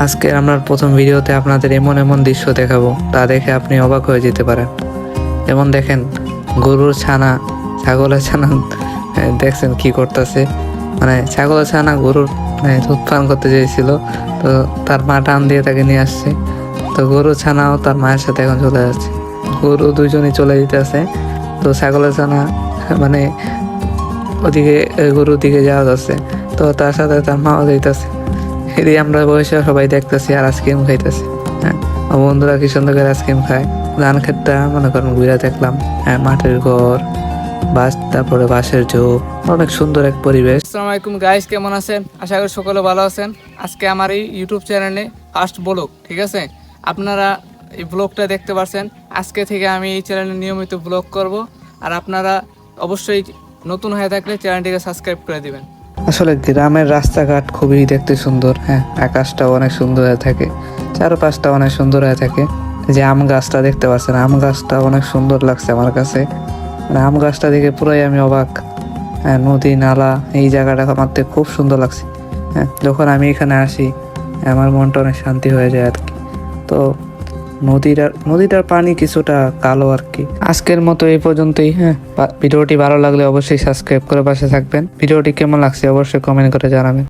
আজকের আমরা প্রথম ভিডিওতে আপনাদের এমন এমন দৃশ্য দেখাবো তা দেখে আপনি অবাক হয়ে যেতে পারেন। যেমন দেখেন, গরুর ছানা, ছাগলের ছানা দেখছেন কি করতেছে। মানে ছাগলের ছানা গরুর দুধ পান করতে চেয়েছিল, তো তার মা টান দিয়ে তাকে নিয়ে আসছে। তো গরুর ছানাও তার মায়ের সাথে এখন চলে যাচ্ছে, গরু দুইজনই চলে যেতেছে। তো ছাগলের ছানা মানে ওদিকে গরুর দিকে যাওয়া যাচ্ছে, তো তার সাথে তার মাও যাইতেছে। এদিকে আমরা বসে সবাই দেখতেছি আর আইসক্রিম খাইতেছি। হ্যাঁ, আমার বন্ধুরা কি সুন্দর করে আইসক্রিম খায়। ধান ক্ষেতটা মনে করেন ঘুরে দেখলাম। হ্যাঁ, মাটির ঘর, বাস, তারপরে বাঁশের ঝোপ, অনেক সুন্দর এক পরিবেশ। আসসালামু আলাইকুম গাইস, কেমন আছেন? আশা করি সকলে ভালো আছেন। আজকে আমার এই ইউটিউব চ্যানেলে ফার্স্ট ব্লগ, ঠিক আছে? আপনারা এই ব্লগটা দেখতে পাচ্ছেন। আজকে থেকে আমি এই চ্যানেলে নিয়মিত ব্লগ করব, আর আপনারা অবশ্যই নতুন হয়ে থাকলে চ্যানেলটিকে সাবস্ক্রাইব করে দিবেন। আসলে গ্রামের রাস্তাঘাট খুবই দেখতে সুন্দর। হ্যাঁ, আকাশটাও অনেক সুন্দর হয়ে থাকে, চারপাশটা অনেক সুন্দর হয়ে থাকে। যে আম গাছটা দেখতে পাচ্ছেন, আম গাছটা অনেক সুন্দর লাগছে আমার কাছে। মানে আম গাছটা দেখে পুরাই আমি অবাক। হ্যাঁ, নদী নালা এই জায়গাটা আমার খুব সুন্দর লাগছে। হ্যাঁ, যখন আমি এখানে আসি আমার মনটা অনেক শান্তি হয়ে যায় আর কি। তো নদীটার পানি কিছুটা কালো আর কি। আজকের মতো এই পর্যন্তই। হ্যাঁ, ভিডিওটি ভালো লাগলে অবশ্যই সাবস্ক্রাইব করে পাশে থাকবেন। ভিডিওটি কেমন লাগছে অবশ্যই কমেন্ট করে জানাবেন।